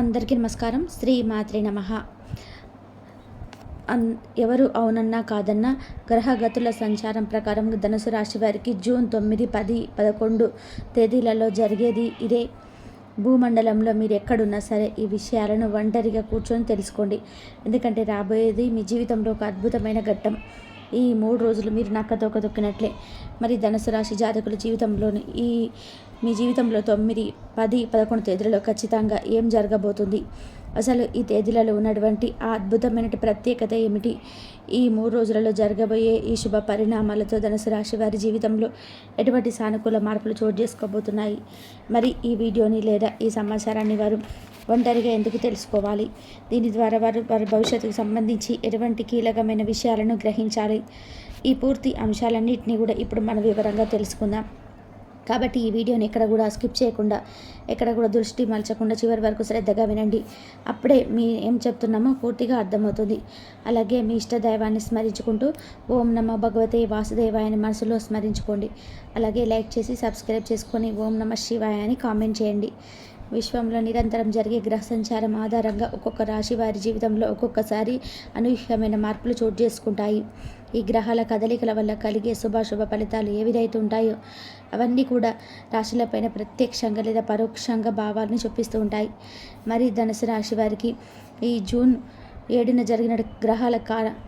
అందరికీ నమస్కారం. శ్రీ మాత్రే నమః. ఎవరు అవునన్నా కాదన్నా గ్రహగతుల సంచారం ప్రకారం ధనుసు రాశి వారికి జూన్ 9, 10, 11 తేదీలలో జరిగేది ఇదే. భూమండలంలో మీరు ఎక్కడున్నా సరే ఈ విషయాలను ఒంటరిగా కూర్చొని తెలుసుకోండి. ఎందుకంటే రాబోయేది మీ జీవితంలో ఒక అద్భుతమైన ఘట్టం. ఈ 3 రోజులు మీరు నక్కతోక తొక్కినట్లే. మరి ధనుసు రాశి జాతకుల జీవితంలోని మీ జీవితంలో 9, 10, 11 తేదీలలో ఖచ్చితంగా ఏం జరగబోతుంది, అసలు ఈ తేదీలలో ఉన్నటువంటి ఆ అద్భుతమైన ప్రత్యేకత ఏమిటి, ఈ 3 రోజులలో జరగబోయే ఈ శుభ పరిణామాలతో ధనుసు రాశి వారి జీవితంలో ఎటువంటి సానుకూల మార్పులు చోటు చేసుకోబోతున్నాయి, మరి ఈ వీడియోని లేదా ఈ సమాచారాన్ని వారు ఒంటరిగా ఎందుకు తెలుసుకోవాలి, దీని ద్వారా వారి భవిష్యత్తుకు సంబంధించి ఎటువంటి కీలకమైన విషయాలను గ్రహించాలి, ఈ పూర్తి అంశాలన్నింటినీ కూడా ఇప్పుడు మనం వివరంగా తెలుసుకుందాం. కాబట్టి ఈ వీడియోని ఎక్కడ కూడా స్కిప్ చేయకుండా, ఎక్కడ కూడా దృష్టి మలచకుండా చివరి వరకు శ్రద్ధగా వినండి. అప్పుడే మీ ఏం చెప్తున్నామో పూర్తిగా అర్థమవుతుంది. అలాగే మీ ఇష్ట దైవాన్ని స్మరించుకుంటూ ఓం నమో భగవతే వాసుదేవాయ అని మనసులో స్మరించుకోండి. అలాగే లైక్ చేసి సబ్స్క్రైబ్ చేసుకొని ఓం నమ శివాయ అని కామెంట్ చేయండి. విశ్వంలో నిరంతరం జరిగే గ్రహ సంచారం ఆధారంగా ఒక్కొక్క రాశి వారి జీవితంలో ఒక్కొక్కసారి అనూహ్యమైన మార్పులు చోటు చేసుకుంటాయి. ఈ గ్రహాల కదలికల వల్ల కలిగే శుభాశుభ ఫలితాలు ఏ విధైతే ఉంటాయో అవన్నీ కూడా రాశులపైన ప్రత్యక్షంగా లేదా పరోక్షంగా భావాలను చూపిస్తూ ఉంటాయి. మరి ధనుసు రాశి వారికి ఈ జూన్ 7న జరిగిన గ్రహాల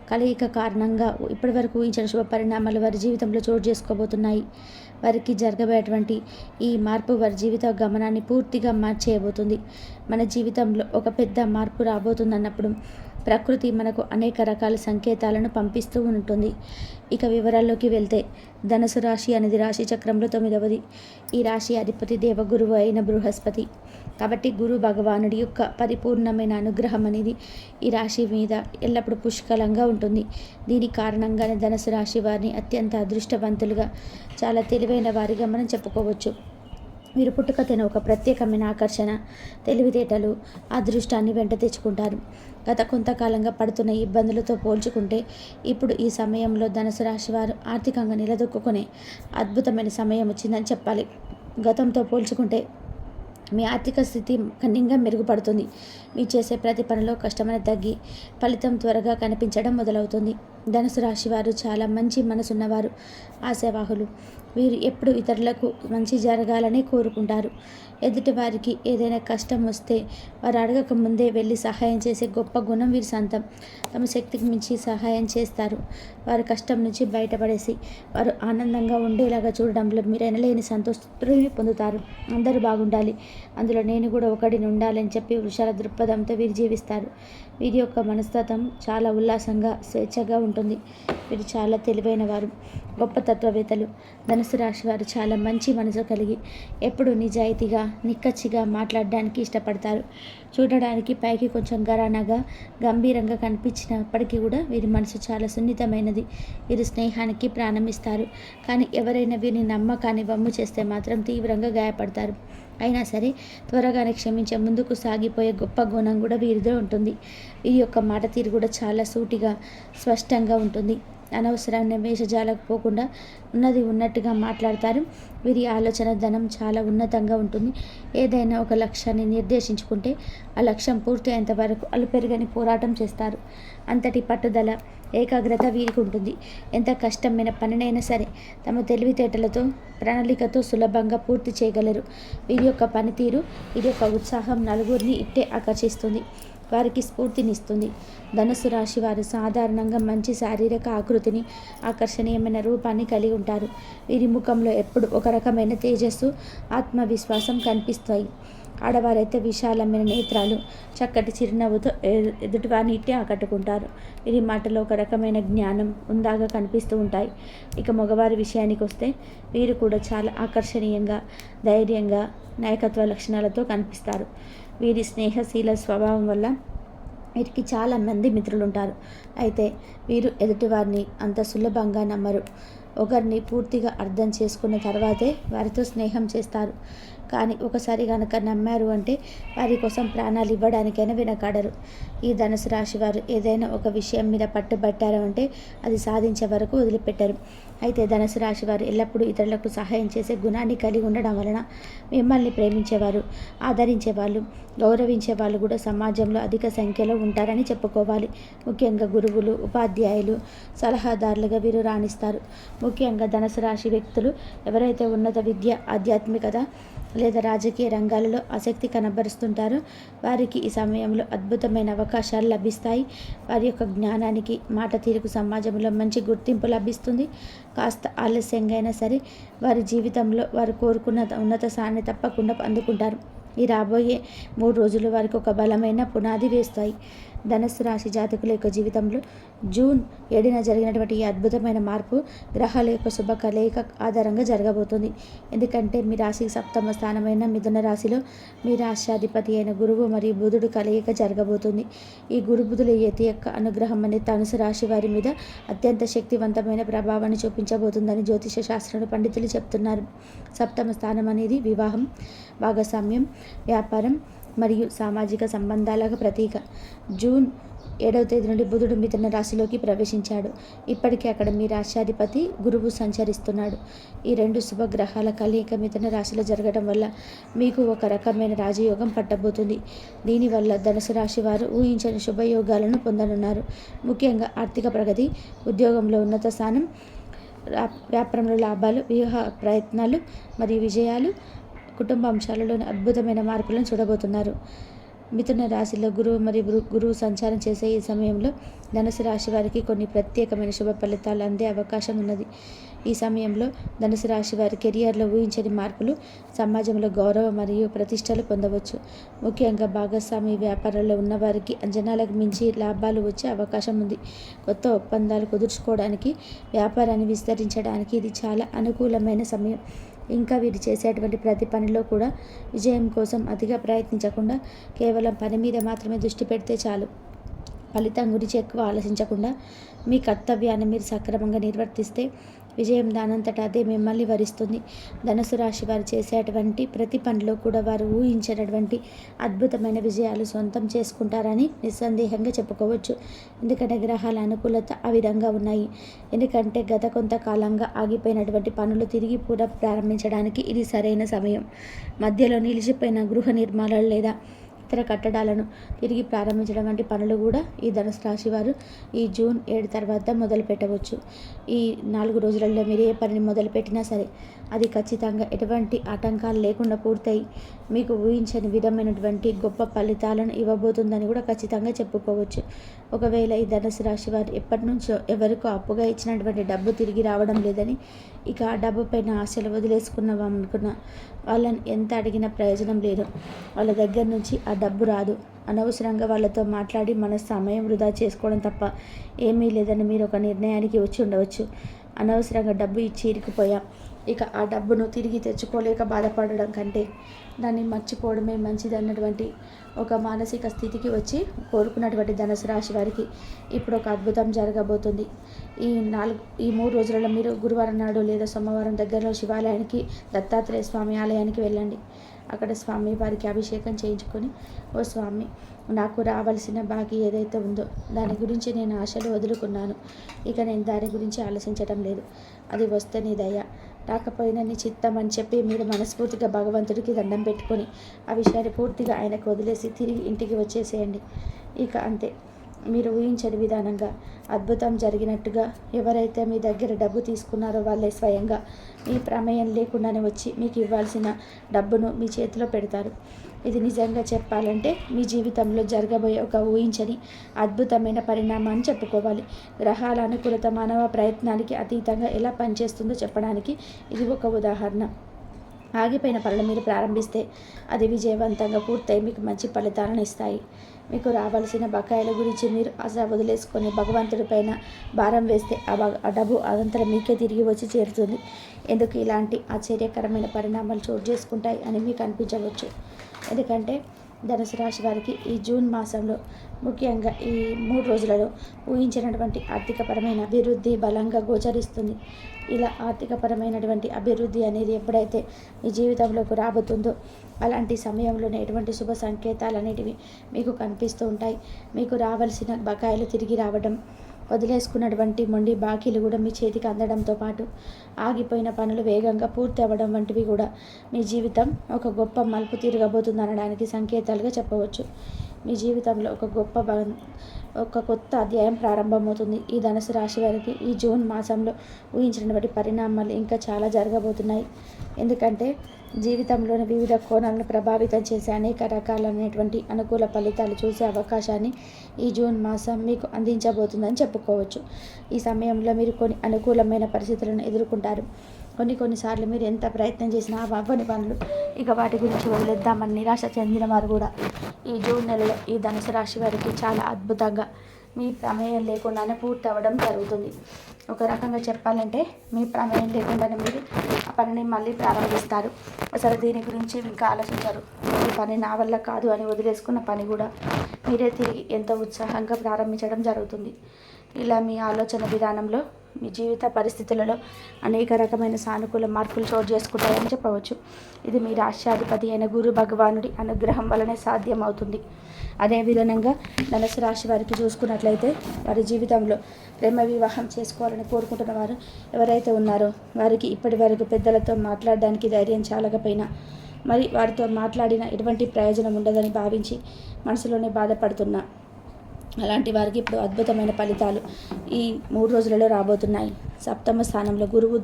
కలయిక కారణంగా ఇప్పటివరకు ఊహించిన శుభ పరిణామాలు వారి జీవితంలో చోటు చేసుకోబోతున్నాయి. వారికి జరగబోయేటువంటి ఈ మార్పు వారి జీవిత గమనాన్ని పూర్తిగా మార్చేయబోతుంది. మన జీవితంలో ఒక పెద్ద మార్పు రాబోతుందన్నప్పుడు ప్రకృతి మనకు అనేక రకాల సంకేతాలను పంపిస్తూ ఉంటుంది. ఇక వివరాల్లోకి వెళ్తే ధనుసు రాశి అనేది రాశి చక్రంలో 9వది. ఈ రాశి అధిపతి దేవగురువు అయిన బృహస్పతి. కాబట్టి గురు భగవానుడి యొక్క పరిపూర్ణమైన అనుగ్రహం అనేది ఈ రాశి మీద ఎల్లప్పుడూ పుష్కలంగా ఉంటుంది. దీని కారణంగానే ధనుసు రాశి వారిని అత్యంత అదృష్టవంతులుగా, చాలా తెలివైన వారిగా మనం చెప్పుకోవచ్చు. వీరు పుట్టుకతోనే ఒక ప్రత్యేకమైన ఆకర్షణ, తెలివితేటలు, అదృష్టాన్ని వెంట తెచ్చుకుంటారు. గత కొంతకాలంగా పడుతున్న ఇబ్బందులతో పోల్చుకుంటే ఇప్పుడు ఈ సమయంలో ధనుసు రాశి వారు ఆర్థికంగా నిలదొక్కునే అద్భుతమైన సమయం వచ్చిందని చెప్పాలి. గతంతో పోల్చుకుంటే మీ ఆర్థిక స్థితి గణనీయంగా మెరుగుపడుతుంది. మీరు చేసే ప్రతి పనిలో కష్టమైన తగ్గి ఫలితం త్వరగా కనిపించడం మొదలవుతుంది. ధనుసు రాశి వారు చాలా మంచి మనసున్నవారు, ఆశావాహులు. వీరు ఎప్పుడు ఇతరులకు మంచి జరగాలని కోరుకుంటారు. ఎదుటి వారికి ఏదైనా కష్టం వస్తే వారు అడగక ముందే వెళ్ళి సహాయం చేసే గొప్ప గుణం వీరి సొంతం. తమ శక్తికి మించి సహాయం చేస్తారు. వారి కష్టం నుంచి బయటపడేసి వారు ఆనందంగా ఉండేలాగా చూడడంలో మీరు ఎనలేని సంతృప్తిని పొందుతారు. అందరూ బాగుండాలి, అందులో నేను కూడా ఒకడిని ఉండాలని చెప్పి విశాల దృక్పథంతో వీరు జీవిస్తారు. వీరి యొక్క మనస్తత్వం చాలా ఉల్లాసంగా, స్వేచ్ఛగా ఉంటుంది. వీరు చాలా తెలివైన వారు, గొప్ప తత్వవేత్తలు. ధనుసు రాశి వారు చాలా మంచి మనసు కలిగి ఎప్పుడు నిజాయితీగా, నిక్కచ్చిగా మాట్లాడడానికి ఇష్టపడతారు. చూడడానికి పైకి కొంచెం ఘరానాగా, గంభీరంగా కనిపించినప్పటికీ కూడా వీరి మనసు చాలా సున్నితమైనది. వీరు స్నేహానికి ప్రారంభిస్తారు. కానీ ఎవరైనా వీరిని నమ్మకాన్ని వమ్ము చేస్తే మాత్రం తీవ్రంగా గాయపడతారు. అయినా సరే త్వరగానే క్షమించే ముందుకు సాగిపోయే గొప్ప గుణం కూడా వీరిలో ఉంటుంది. వీరి యొక్క మాట తీరు కూడా చాలా సూటిగా, స్పష్టంగా ఉంటుంది. అనవసరమైన వేషజాలకు పోకుండా ఉన్నది ఉన్నట్టుగా మాట్లాడతారు. వీరి ఆలోచన ధనం చాలా ఉన్నతంగా ఉంటుంది. ఏదైనా ఒక లక్ష్యాన్ని నిర్దేశించుకుంటే ఆ లక్ష్యం పూర్తి అయ్యేంత వరకు అలుపెరగని పోరాటం చేస్తారు. అంతటి పట్టుదల, ఏకాగ్రత వీరికి ఉంటుంది. ఎంత కష్టమైన పనినైనా సరే తమ తెలివితేటలతో, ప్రణాళికతో సులభంగా పూర్తి చేయగలరు. వీరి యొక్క పనితీరు, వీరి యొక్క ఉత్సాహం నలుగురిని ఇట్టే ఆకర్షిస్తుంది, వారికి స్ఫూర్తినిస్తుంది. ధనుసు రాశి వారు సాధారణంగా మంచి శారీరక ఆకృతిని, ఆకర్షణీయమైన రూపాన్ని కలిగి ఉంటారు. వీరి ముఖంలో ఎప్పుడు ఒక రకమైన తేజస్సు, ఆత్మవిశ్వాసం కనిపిస్తాయి. ఆడవారైతే విశాలమైన నేత్రాలు, చక్కటి చిరునవ్వుతో ఎదుటివారిని ఇట్టే ఆకట్టుకుంటారు. వీరి మాటలో ఒక రకమైన జ్ఞానం, ఉందాగా కనిపిస్తూ ఉంటాయి. ఇక మగవారి విషయానికి వస్తే వీరు కూడా చాలా ఆకర్షణీయంగా, ధైర్యంగా, నాయకత్వ లక్షణాలతో కనిపిస్తారు. వీరి స్నేహశీల స్వభావం వల్ల వీరికి చాలా మంది మిత్రులు ఉంటారు. అయితే వీరు ఎదుటివారిని అంత సులభంగా నమ్మరు. ఒకరిని పూర్తిగా అర్థం చేసుకున్న తర్వాతే వారితో స్నేహం చేస్తారు. కానీ ఒకసారి కనుక నమ్మారు అంటే వారి కోసం ప్రాణాలు ఇవ్వడానికైనా వెనకాడరు. ఈ ధనుసు రాశి వారు ఏదైనా ఒక విషయం మీద పట్టుబట్టారు అంటే అది సాధించే వరకు వదిలిపెట్టరు. అయితే ధనుసు రాశి వారు ఎల్లప్పుడూ ఇతరులకు సహాయం చేసే గుణాన్ని కలిగి ఉండడం వలన మిమ్మల్ని ప్రేమించేవారు, ఆదరించేవాళ్ళు, గౌరవించే వాళ్ళు కూడా సమాజంలో అధిక సంఖ్యలో ఉంటారని చెప్పుకోవాలి. ముఖ్యంగా గురువులు, ఉపాధ్యాయులు, సలహాదారులుగా వీరు రాణిస్తారు. ముఖ్యంగా ధనుసు రాశి వ్యక్తులు ఎవరైతే ఉన్నత విద్య, ఆధ్యాత్మికత లేదా రాజకీయ రంగాలలో ఆసక్తి కనబరుస్తుంటారో వారికి ఈ సమయంలో అద్భుతమైన అవకాశాలు లభిస్తాయి. వారి యొక్క జ్ఞానానికి, మాట తీరుకు సమాజంలో మంచి గుర్తింపు లభిస్తుంది. కాస్త ఆలస్యంగా అయినా సరే వారి జీవితంలో వారు కోరుకున్న ఉన్నత స్థానాన్ని తప్పకుండా అందుకుంటారు. ఈ రాబోయే 3 రోజులు వారికి ఒక బలమైన పునాది వేస్తాయి. ధనుస్సు రాశి జాతకుల యొక్క జీవితంలో జూన్ 7న జరిగినటువంటి ఈ అద్భుతమైన మార్పు గ్రహాల యొక్క శుభ కలయిక ఆధారంగా జరగబోతుంది. ఎందుకంటే మీ రాశికి 7వ స్థానమైన మిథున రాశిలో మీ రాష్ట్రాధిపతి అయిన గురువు మరియు బుధుడు కలయిక జరగబోతుంది. ఈ గురు బుధుల యతి యొక్క అనుగ్రహం అనేది ధనుసు రాశి వారి మీద అత్యంత శక్తివంతమైన ప్రభావాన్ని చూపించబోతుందని జ్యోతిష శాస్త్రంలో పండితులు చెప్తున్నారు. 7వ స్థానం అనేది వివాహం, భాగస్వామ్యం, వ్యాపారం మరియు సామాజిక సంబంధాలకు ప్రతీక. జూన్ 7వ తేదీ నుండి బుధుడు మిథున రాశిలోకి ప్రవేశించాడు. ఇప్పటికే అక్కడ మీ రాష్ట్రాధిపతి గురువు సంచరిస్తున్నాడు. ఈ 2 శుభగ్రహాల కలయిక మిథున రాశిలో జరగడం వల్ల మీకు ఒక రకమైన రాజయోగం పట్టబోతుంది. దీనివల్ల ధనుసు రాశి వారు ఊహించని శుభయోగాలను పొందనున్నారు. ముఖ్యంగా ఆర్థిక ప్రగతి, ఉద్యోగంలో ఉన్నత స్థానం, వ్యాపారంలో లాభాలు, వివాహ ప్రయత్నాలు మరియు విజయాలు, కుటుంబ అంశాలలోని అద్భుతమైన మార్పులను చూడబోతున్నారు. మిథున రాశిలో గురువు మరియు గురువు సంచారం చేసే ఈ సమయంలో ధనుసు రాశి వారికి కొన్ని ప్రత్యేకమైన శుభ ఫలితాలు అందే అవకాశం ఉన్నది. ఈ సమయంలో ధనుసు రాశి వారి కెరియర్లో ఊహించని మార్పులు, సమాజంలో గౌరవం మరియు ప్రతిష్టలు పొందవచ్చు. ముఖ్యంగా భాగస్వామి వ్యాపారాల్లో ఉన్నవారికి అంచనాలకు మించి లాభాలు వచ్చే అవకాశం ఉంది. కొత్త ఒప్పందాలు కుదుర్చుకోవడానికి, వ్యాపారాన్ని విస్తరించడానికి ఇది చాలా అనుకూలమైన సమయం. ఇంకా వీరు చేసేటువంటి ప్రతి పనిలో కూడా విజయం కోసం అతిగా ప్రయత్నించకుండా కేవలం పని మీద మాత్రమే దృష్టి పెడితే చాలు. ఫలితం గురించి ఎక్కువ ఆలోచించకుండా మీ కర్తవ్యాన్ని మీరు సక్రమంగా నిర్వర్తిస్తే విజయం దానంతటా అదే మిమ్మల్ని వరిస్తుంది. ధనుసు రాశి వారు చేసేటువంటి ప్రతి పనిలో కూడా వారు ఊహించినటువంటి అద్భుతమైన విజయాలు సొంతం చేసుకుంటారని నిస్సందేహంగా చెప్పుకోవచ్చు. ఎందుకంటే గ్రహాల అనుకూలత ఆ విధంగా ఉన్నాయి. ఎందుకంటే గత కొంతకాలంగా ఆగిపోయినటువంటి పనులు తిరిగి ప్రారంభించడానికి ఇది సరైన సమయం. మధ్యలో నిలిచిపోయిన గృహ నిర్మాణాలు లేదా ఇతర కట్టడాలను తిరిగి ప్రారంభించడం వంటి పనులు కూడా ఈ ధనుసు రాశి వారు ఈ జూన్ 7 తర్వాత మొదలు పెట్టవచ్చు. ఈ 4 రోజులలో మీరు ఏ పనిని మొదలుపెట్టినా సరే అది ఖచ్చితంగా ఎటువంటి ఆటంకాలు లేకుండా పూర్తయి మీకు ఊహించని విధమైనటువంటి గొప్ప ఫలితాలను ఇవ్వబోతుందని కూడా ఖచ్చితంగా చెప్పుకోవచ్చు. ఒకవేళ ఈ ధనుసు రాశి వారు ఎప్పటి నుంచో ఎవరికో అప్పుగా ఇచ్చినటువంటి డబ్బు తిరిగి రావడం లేదని, ఇక ఆ డబ్బు పైన ఆశలు వదిలేసుకున్నామనుకున్న వాళ్ళని ఎంత అడిగినా ప్రయోజనం లేదు. వాళ్ళ దగ్గర నుంచి ఆ డబ్బు రాదు. అనవసరంగా వాళ్ళతో మాట్లాడి మన సమయం వృధా చేసుకోవడం తప్ప ఏమీ లేదని మీరు ఒక నిర్ణయానికి వచ్చి ఉండవచ్చు. అనవసరంగా డబ్బు ఇచ్చి ఇరుకుపోయాం, ఇక ఆ డబ్బును తిరిగి తెచ్చుకోలేక బాధపడడం కంటే దాన్ని మర్చిపోవడమే మంచిది అన్నటువంటి ఒక మానసిక స్థితికి వచ్చి కోరుకున్నటువంటి ధనుసు రాశి వారికి ఇప్పుడు ఒక అద్భుతం జరగబోతుంది. ఈ 3 రోజులలో మీరు గురువారం నాడు లేదా సోమవారం దగ్గరలో శివాలయానికి, దత్తాత్రేయ స్వామి ఆలయానికి వెళ్ళండి. అక్కడ స్వామి వారికి అభిషేకం చేయించుకొని, ఓ స్వామి, నాకు రావాల్సిన బాకీ ఏదైతే ఉందో దాని గురించి నేను ఆశలు వదులుకున్నాను. ఇక నేను దాని గురించి ఆలోచించడం లేదు. అది వస్తే నీ దయ, రాకపోయినా నీ చిత్తం అని చెప్పి మీరు మనస్ఫూర్తిగా భగవంతుడికి దండం పెట్టుకొని ఆ విషయాన్ని పూర్తిగా ఆయనకు వదిలేసి తిరిగి ఇంటికి వచ్చేసేయండి. ఇక అంతే. మీరు ఊహించని విధానంగా అద్భుతం జరిగినట్టుగా ఎవరైతే మీ దగ్గర డబ్బు తీసుకున్నారో వాళ్ళే స్వయంగా మీ ప్రమేయం లేకుండానే వచ్చి మీకు ఇవ్వాల్సిన డబ్బును మీ చేతిలో పెడతారు. ఇది నిజంగా చెప్పాలంటే మీ జీవితంలో జరగబోయే ఒక ఊహించని అద్భుతమైన పరిణామాన్ని చెప్పుకోవాలి. గ్రహాల అనుకూలత మానవ ప్రయత్నానికి అతీతంగా ఎలా పనిచేస్తుందో చెప్పడానికి ఇది ఒక ఉదాహరణ. ఆగిపోయిన పనులు మీరు ప్రారంభిస్తే అది విజయవంతంగా పూర్తయి మీకు మంచి ఫలితాలను ఇస్తాయి. మీకు రావాల్సిన బకాయిల గురించి మీరు ఆశ వదిలేసుకొని భగవంతుడి పైన భారం వేస్తే ఆ డబ్బు అదంతరం మీకే తిరిగి వచ్చి చేరుతుంది. ఎందుకు ఇలాంటి ఆశ్చర్యకరమైన పరిణామాలు చోటు చేసుకుంటాయి అని మీకు అనిపించవచ్చు. ఎందుకంటే ధనుసు రాశి వారికి ఈ జూన్ మాసంలో ముఖ్యంగా ఈ 3 రోజులలో ఊహించినటువంటి ఆర్థికపరమైన అభివృద్ధి బలంగా గోచరిస్తుంది. ఇలా ఆర్థికపరమైనటువంటి అభివృద్ధి అనేది ఎప్పుడైతే మీ జీవితంలోకి రాబోతుందో అలాంటి సమయంలోనే ఎటువంటి శుభ సంకేతాలు అనేటివి మీకు కనిపిస్తూ ఉంటాయి. మీకు రావాల్సిన బకాయిలు తిరిగి రావడం, వదిలేసుకున్నటువంటి మొండి బాకీలు కూడా మీ చేతికి అందడంతో పాటు ఆగిపోయిన పనులు వేగంగా పూర్తి అవ్వడం వంటివి కూడా మీ జీవితం ఒక గొప్ప మలుపు తిరగబోతుంది అనడానికి సంకేతాలుగా చెప్పవచ్చు. మీ జీవితంలో ఒక కొత్త అధ్యాయం ప్రారంభమవుతుంది. ఈ ధనుసు రాశి వారికి ఈ జూన్ మాసంలో ఊహించినటువంటి పరిణామాలు ఇంకా చాలా జరగబోతున్నాయి. ఎందుకంటే జీవితంలోని వివిధ కోణాలను ప్రభావితం చేసే అనేక రకాలైనటువంటి అనుకూల ఫలితాలు చూసే అవకాశాన్ని ఈ జూన్ మాసం మీకు అందించబోతుందని చెప్పుకోవచ్చు. ఈ సమయంలో మీరు కొన్ని అనుకూలమైన పరిస్థితులను ఎదుర్కొంటారు. కొన్నిసార్లు మీరు ఎంత ప్రయత్నం చేసినా అవ్వని పనులు, ఇక వాటి గురించి వదిలేద్దామని నిరాశ చెందిన వారు కూడా ఈ జూన్ నెలలో ఈ ధనుసు రాశి వారికి చాలా అద్భుతంగా మీ ప్రమేయం లేకుండానే పూర్తి అవ్వడం జరుగుతుంది. ఒక రకంగా చెప్పాలంటే మీ ప్రమేయం లేకుండానే మీరు ఆ పనిని మళ్ళీ ప్రారంభిస్తారు. అసలు దీని గురించి ఇంకా ఆలోచించరు. ఈ పని నా వల్ల కాదు అని వదిలేసుకున్న పని కూడా మీరే తిరిగి ఎంతో ఉత్సాహంగా ప్రారంభించడం జరుగుతుంది. ఇలా మీ ఆలోచన విధానంలో మీ జీవిత పరిస్థితులలో అనేక రకమైన సానుకూల మార్పులు చోటు చేసుకుంటాయని చెప్పవచ్చు. ఇది మీ రాష్ట్రాధిపతి అయిన గురు భగవానుడి అనుగ్రహం వలనే సాధ్యమవుతుంది. అదేవిధంగా ధనుసు రాశి వారికి చూసుకున్నట్లయితే వారి జీవితంలో ప్రేమ వివాహం చేసుకోవాలని కోరుకుంటున్న వారు ఎవరైతే ఉన్నారో వారికి ఇప్పటి వరకు పెద్దలతో మాట్లాడడానికి ధైర్యం చాలకపోయినా, మరి వారితో మాట్లాడిన ఎటువంటి ప్రయోజనం ఉండదని భావించి మనసులోనే బాధపడుతున్నా అలాంటి వారికి ఇప్పుడు అద్భుతమైన ఫలితాలు ఈ 3 రోజులలో రాబోతున్నాయి. సప్తమ స్థానంలో గురువు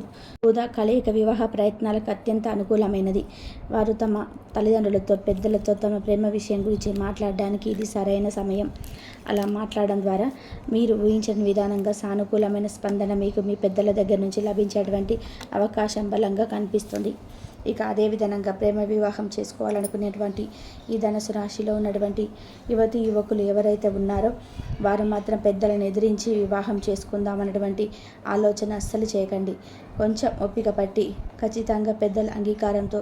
బుధ కలయిక వివాహ ప్రయత్నాలకు అత్యంత అనుకూలమైనది. వారు తమ తల్లిదండ్రులతో పెద్దలతో తమ ప్రేమ విషయం గురించి మాట్లాడడానికి ఇది సరైన సమయం. అలా మాట్లాడడం ద్వారా మీరు ఊహించిన విధానంగా సానుకూలమైన స్పందన మీకు మీ పెద్దల దగ్గర నుంచి లభించేటువంటి అవకాశం బలంగా కనిపిస్తుంది. ఇక అదేవిధంగా ప్రేమ వివాహం చేసుకోవాలనుకునేటువంటి ఈ ధనుసు రాశిలో ఉన్నటువంటి యువకులు ఎవరైతే ఉన్నారో వారు మాత్రం పెద్దలను ఎదిరించి వివాహం చేసుకుందామన్నటువంటి ఆలోచన అస్సలు చేయకండి. కొంచెం ఓపిక పట్టి ఖచ్చితంగా పెద్దల అంగీకారంతో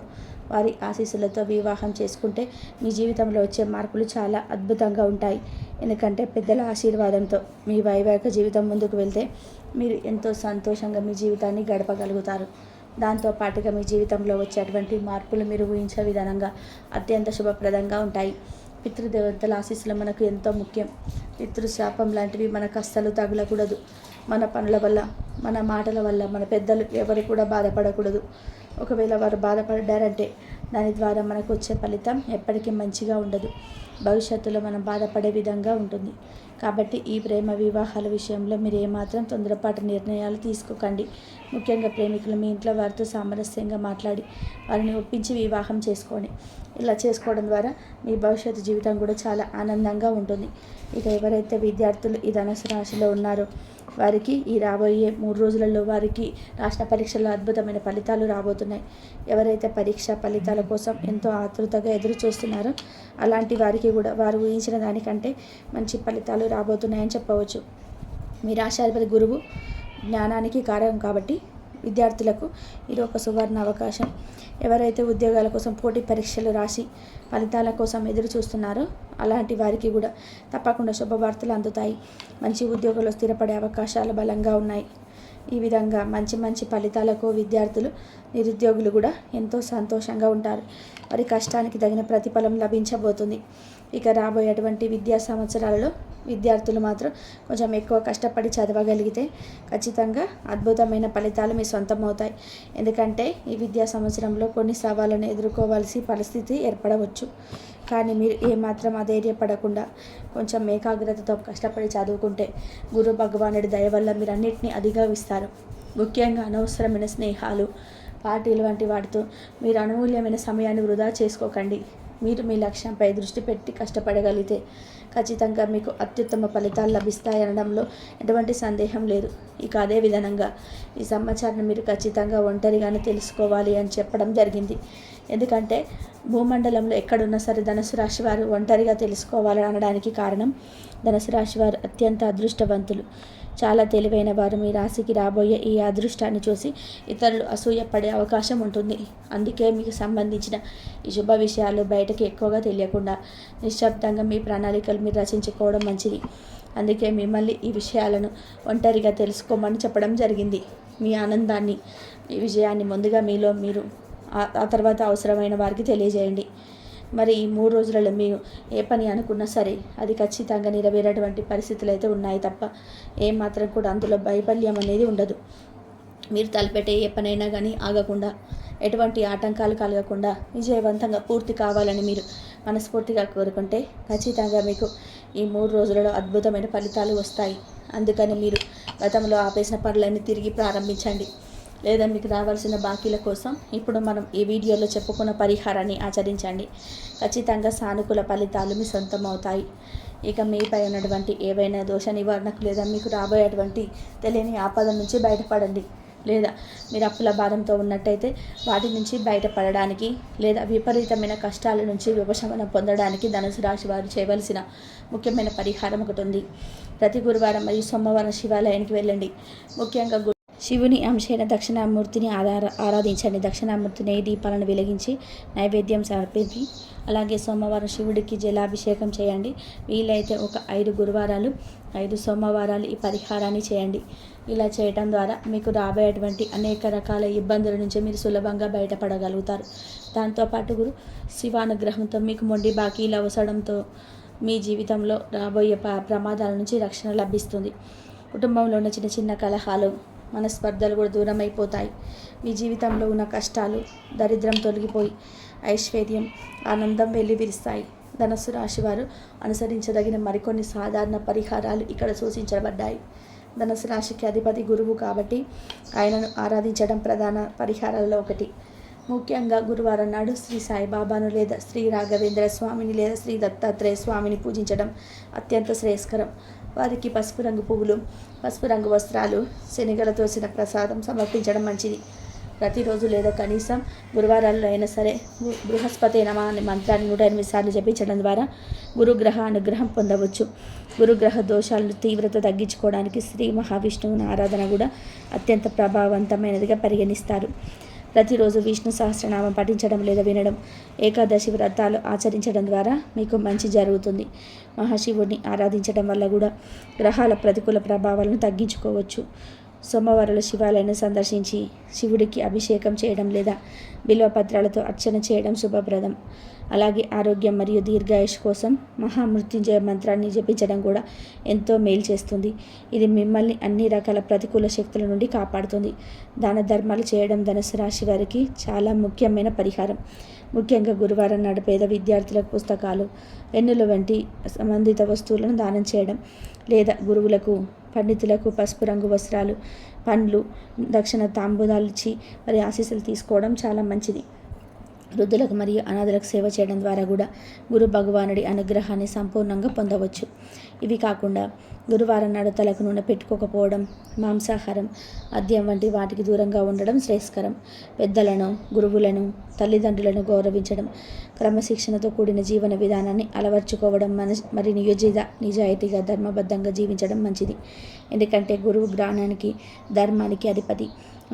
వారి ఆశీస్సులతో వివాహం చేసుకుంటే మీ జీవితంలో వచ్చే మార్పులు చాలా అద్భుతంగా ఉంటాయి. ఎందుకంటే పెద్దల ఆశీర్వాదంతో మీ వైవాహిక జీవితం ముందుకు వెళ్తే మీరు ఎంతో సంతోషంగా మీ జీవితాన్ని గడపగలుగుతారు. దాంతోపాటుగా మీ జీవితంలో వచ్చేటువంటి మార్పులు మీరు ఊహించే విధానంగా అత్యంత శుభప్రదంగా ఉంటాయి. పితృదేవతల ఆశీస్సులు మనకు ఎంతో ముఖ్యం. పితృశాపం లాంటివి మనకు అస్సలు తగలకూడదు. మన పనుల వల్ల, మన మాటల వల్ల మన పెద్దలు ఎవరు కూడా బాధపడకూడదు. ఒకవేళ వారు బాధపడ్డారంటే దాని ద్వారా మనకు వచ్చే ఫలితం ఎప్పటికీ మంచిగా ఉండదు. భవిష్యత్తులో మనం బాధపడే విధంగా ఉంటుంది. కాబట్టి ఈ ప్రేమ వివాహాల విషయంలో మీరు ఏమాత్రం తొందరపాటు నిర్ణయాలు తీసుకోకండి. ముఖ్యంగా ప్రేమికులు మీ ఇంట్లో వారితో సామరస్యంగా మాట్లాడి వారిని ఒప్పించి వివాహం చేసుకోండి. ఇలా చేసుకోవడం ద్వారా మీ భవిష్యత్తు జీవితం కూడా చాలా ఆనందంగా ఉంటుంది. ఇక ఎవరైతే విద్యార్థులు ఈ ధనుసు రాశిలో ఉన్నారో వారికి ఈ రాబోయే 3 రోజులలో వారికి రాష్ట్ర పరీక్షల్లో అద్భుతమైన ఫలితాలు రాబోతున్నాయి. ఎవరైతే పరీక్ష ఫలితాల కోసం ఎంతో ఆతృతగా ఎదురు చూస్తున్నారో అలాంటి వారికి కూడా వారు ఊహించిన దానికంటే మంచి ఫలితాలు రాబోతున్నాయని చెప్పవచ్చు. మీ రాష్ట్రాధిపతి గురువు జ్ఞానానికి కారకం కాబట్టి విద్యార్థులకు ఇది ఒక సువర్ణ అవకాశం. ఎవరైతే ఉద్యోగాల కోసం పోటీ పరీక్షలు రాసి ఫలితాల కోసం ఎదురు చూస్తున్నారో అలాంటి వారికి కూడా తప్పకుండా శుభవార్తలు అందుతాయి. మంచి ఉద్యోగంలో స్థిరపడే అవకాశాలు బలంగా ఉన్నాయి. ఈ విధంగా మంచి ఫలితాలకు విద్యార్థులు, నిరుద్యోగులు కూడా ఎంతో సంతోషంగా ఉంటారు. వారి కష్టానికి తగిన ప్రతిఫలం లభించబోతుంది. ఇక రాబోయేటువంటి విద్యా సంవత్సరాలలో విద్యార్థులు మాత్రం కొంచెం ఎక్కువ కష్టపడి చదవగలిగితే ఖచ్చితంగా అద్భుతమైన ఫలితాలు మీ సొంతం అవుతాయి. ఎందుకంటే ఈ విద్యా సంవత్సరంలో కొన్ని సవాళ్ళను ఎదుర్కోవాల్సి పరిస్థితి ఏర్పడవచ్చు. కానీ మీరు ఏమాత్రం అధైర్యపడకుండా కొంచెం ఏకాగ్రతతో కష్టపడి చదువుకుంటే గురు భగవానుడి దయ వల్ల మీరు అన్నిటినీ అధిగమిస్తారు. ముఖ్యంగా అనవసరమైన స్నేహాలు, పార్టీలు వంటి వాటితో మీరు అమూల్యమైన సమయాన్ని వృధా చేసుకోకండి. మీరు మీ లక్ష్యంపై దృష్టి పెట్టి కష్టపడగలిగితే ఖచ్చితంగా మీకు అత్యుత్తమ ఫలితాలు లభిస్తాయనడంలో ఎటువంటి సందేహం లేదు. ఇక అదే విధంగా ఈ సమాచారాన్ని మీరు ఖచ్చితంగా ఒంటరిగానే తెలుసుకోవాలి అని చెప్పడం జరిగింది. ఎందుకంటే భూమండలంలో ఎక్కడున్నా సరే ధనుసు రాశి వారు ఒంటరిగా తెలుసుకోవాలని అనడానికి కారణం ధనుసు రాశి వారు అత్యంత అదృష్టవంతులు, చాలా తెలివైన వారు. మీ రాశికి రాబోయే ఈ అదృష్టాన్ని చూసి ఇతరులు అసూయపడే అవకాశం ఉంటుంది. అందుకే మీకు సంబంధించిన ఈ శుభ విషయాలు బయటకు ఎక్కువగా తెలియకుండా నిశ్శబ్దంగా మీ ప్రణాళికలు మీరు రచించుకోవడం మంచిది. అందుకే మిమ్మల్ని ఈ విషయాలను ఒంటరిగా తెలుసుకోమని చెప్పడం జరిగింది. మీ ఆనందాన్ని, మీ విజయాన్ని ముందుగా మీలో మీరు, ఆ తర్వాత అవసరమైన వారికి తెలియజేయండి. మరి ఈ 3 రోజులలో మీరు ఏ పని అనుకున్నా సరే అది ఖచ్చితంగా నెరవేరేటువంటి పరిస్థితులు అయితే ఉన్నాయి తప్ప ఏమాత్రం కూడా అందులో వైఫల్యం అనేది ఉండదు. మీరు తలపెట్టే ఏ పనైనా కానీ ఆగకుండా, ఎటువంటి ఆటంకాలు కలగకుండా విజయవంతంగా పూర్తి కావాలని మీరు మనస్ఫూర్తిగా కోరుకుంటే ఖచ్చితంగా మీకు ఈ 3 రోజులలో అద్భుతమైన ఫలితాలు వస్తాయి. అందుకని మీరు గతంలో ఆపేసిన పనులన్నీ తిరిగి ప్రారంభించండి. లేదా మీకు రావాల్సిన బాకీల కోసం ఇప్పుడు మనం ఈ వీడియోలో చెప్పుకున్న పరిహారాన్ని ఆచరించండి. ఖచ్చితంగా సానుకూల ఫలితాలు మీ సొంతం అవుతాయి. ఇక మీపై ఉన్నటువంటి ఏవైనా దోష నివారణకు లేదా మీకు రాబోయేటువంటి తెలియని ఆపద నుంచి బయటపడండి. లేదా మీరు అప్పుల భారంతో ఉన్నట్టయితే వాటి నుంచి బయటపడడానికి లేదా విపరీతమైన కష్టాల నుంచి ఉపశమనం పొందడానికి ధనుసు రాశి వారు చేయవలసిన ముఖ్యమైన పరిహారం ఒకటి ఉంది. ప్రతి గురువారం మరియు సోమవారం శివాలయానికి వెళ్ళండి. ముఖ్యంగా శివుని అంశైన దక్షిణామూర్తిని ఆరాధించండి. దక్షిణామూర్తి నెయ్యి దీపాలను వెలిగించి నైవేద్యం సమర్పించి అలాగే సోమవారం శివుడికి జలాభిషేకం చేయండి. వీలైతే ఒక 5 గురువారాలు 5 సోమవారాలు ఈ పరిహారాన్ని చేయండి. ఇలా చేయటం ద్వారా మీకు రాబోయేటువంటి అనేక రకాల ఇబ్బందుల నుంచి మీరు సులభంగా బయటపడగలుగుతారు. దాంతోపాటు శివానుగ్రహంతో మీకు మొండి బాకీలు అవసరంతో మీ జీవితంలో రాబోయే ప్రమాదాల నుంచి రక్షణ లభిస్తుంది. కుటుంబంలో ఉన్న చిన్న చిన్న కలహాలు మనస్పర్ధలు కూడా దూరం అయిపోతాయి. మీ జీవితంలో ఉన్న కష్టాలు దరిద్రం తొలగిపోయి ఐశ్వర్యం ఆనందం వెల్లివిరుస్తాయి. ధనుస్సు రాశి వారు అనుసరించదగిన మరికొన్ని సాధారణ పరిహారాలు ఇక్కడ సూచించబడ్డాయి. ధనుస్సు రాశికి అధిపతి గురువు కాబట్టి ఆయనను ఆరాధించడం ప్రధాన పరిహారాల్లో ఒకటి. ముఖ్యంగా గురువారం నాడు శ్రీ సాయిబాబాను లేదా శ్రీ రాఘవేంద్ర స్వామిని లేదా శ్రీ దత్తాత్రేయ స్వామిని పూజించడం అత్యంత శ్రేయస్కరం. వారికి పసుపు రంగు పువ్వులు, పసుపు రంగు వస్త్రాలు, శనగలతో తోసిన ప్రసాదం సమర్పించడం మంచిది. ప్రతిరోజు లేదా కనీసం గురువారాల్లో అయినా సరే బృహస్పతి నమ అనే మంత్రాన్ని 108 సార్లు జపించడం ద్వారా గురుగ్రహ అనుగ్రహం పొందవచ్చు. గురుగ్రహ దోషాలను తీవ్రత తగ్గించుకోవడానికి శ్రీ మహావిష్ణువుని ఆరాధన కూడా అత్యంత ప్రభావవంతమైనదిగా పరిగణిస్తారు. ప్రతిరోజు విష్ణు సహస్రనామం పఠించడం లేదా వినడం, ఏకాదశి వ్రతాలు ఆచరించడం ద్వారా మీకు మంచి జరుగుతుంది. మహాశివుడిని ఆరాధించడం వల్ల కూడా గ్రహాల ప్రతికూల ప్రభావాలను తగ్గించుకోవచ్చు. సోమవారాలు శివాలయాన్ని సందర్శించి శివుడికి అభిషేకం చేయడం లేదా బిల్వపత్రాలతో అర్చన చేయడం శుభప్రదం. అలాగే ఆరోగ్యం మరియు దీర్ఘాయుష్ కోసం మహామృత్యుంజయ మంత్రాన్ని జపించడం కూడా ఎంతో మేలు చేస్తుంది. ఇది మిమ్మల్ని అన్ని రకాల ప్రతికూల శక్తుల నుండి కాపాడుతుంది. దాన ధర్మాలు చేయడం ధనుసు రాశి వారికి చాలా ముఖ్యమైన పరిహారం. ముఖ్యంగా గురువారం నాడు పేద విద్యార్థులకు పుస్తకాలు, పెన్నులు వంటి సంబంధిత వస్తువులను దానం చేయడం లేదా గురువులకు పండితులకు పసుపు రంగు వస్త్రాలు, పండ్లు, దక్షిణ తాంబూలాలు ఇచ్చి మరి ఆశీస్సులు తీసుకోవడం చాలా మంచిది. వృద్ధులకు మరియు అనాథలకు సేవ చేయడం ద్వారా కూడా గురు భగవానుడి అనుగ్రహాన్ని సంపూర్ణంగా పొందవచ్చు. ఇవి కాకుండా గురువారం నాడు తలకు నూనె పెట్టుకోకపోవడం, మాంసాహారం, మద్యం వంటి వాటికి దూరంగా ఉండడం శ్రేయస్కరం. పెద్దలను, గురువులను, తల్లిదండ్రులను గౌరవించడం, క్రమశిక్షణతో కూడిన జీవన విధానాన్ని అలవర్చుకోవడం, మరి నిజాయితీగా ధర్మబద్ధంగా జీవించడం మంచిది. ఎందుకంటే గురువు జ్ఞానానికి ధర్మానికి అధిపతి.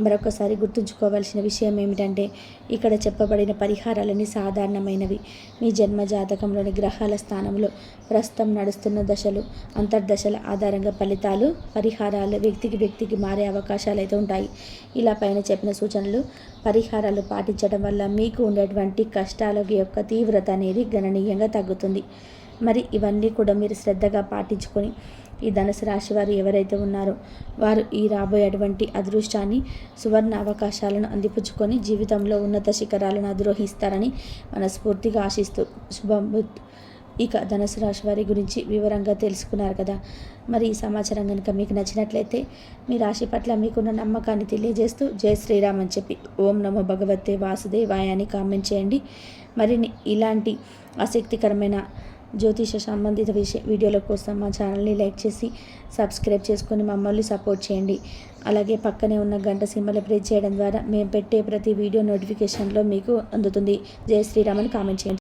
మరొకసారి గుర్తుంచుకోవాల్సిన విషయం ఏమిటంటే ఇక్కడ చెప్పబడిన పరిహారాలన్నీ సాధారణమైనవి. మీ జన్మ జాతకంలోని గ్రహాల స్థానంలో ప్రస్తుతం నడుస్తున్న దశలు, అంతర్దశల ఆధారంగా ఫలితాలు, పరిహారాలు వ్యక్తికి మారే అవకాశాలు అయితే ఉంటాయి. ఇలా పైన చెప్పిన సూచనలు, పరిహారాలు పాటించడం వల్ల మీకు ఉండేటువంటి కష్టాల యొక్క తీవ్రత అనేది గణనీయంగా తగ్గుతుంది. మరి ఇవన్నీ కూడా మీరు శ్రద్ధగా పాటించుకొని ఈ ధనుసు రాశి వారు ఎవరైతే ఉన్నారో వారు ఈ రాబోయేటువంటి అదృష్టాన్ని, సువర్ణ అవకాశాలను అందిపుచ్చుకొని జీవితంలో ఉన్నత శిఖరాలను అధిరోహిస్తారని మనస్ఫూర్తిగా ఆశిస్తూ శుభం. ఇక ధనుసు రాశి వారి గురించి వివరంగా తెలుసుకున్నారు కదా. మరి ఈ సమాచారం కనుక మీకు నచ్చినట్లయితే మీ రాశి పట్ల మీకున్న నమ్మకాన్ని తెలియజేస్తూ జై శ్రీరామ్ అని చెప్పి ఓం నమో భగవతే వాసుదేవాయ అని కామెంట్ చేయండి. మరిన్ని ఇలాంటి ఆసక్తికరమైన జ్యోతిష సంబంధిత వీడియోల కోసం మా ఛానల్ని లైక్ చేసి సబ్స్క్రైబ్ చేసుకొని మమ్మల్ని సపోర్ట్ చేయండి. అలాగే పక్కనే ఉన్న గంట సింబల్ ప్రెస్ చేయడం ద్వారా మేము పెట్టే ప్రతి వీడియో నోటిఫికేషన్లో మీకు అందుతుంది. జై శ్రీరామ్ అని కామెంట్ చేయండి.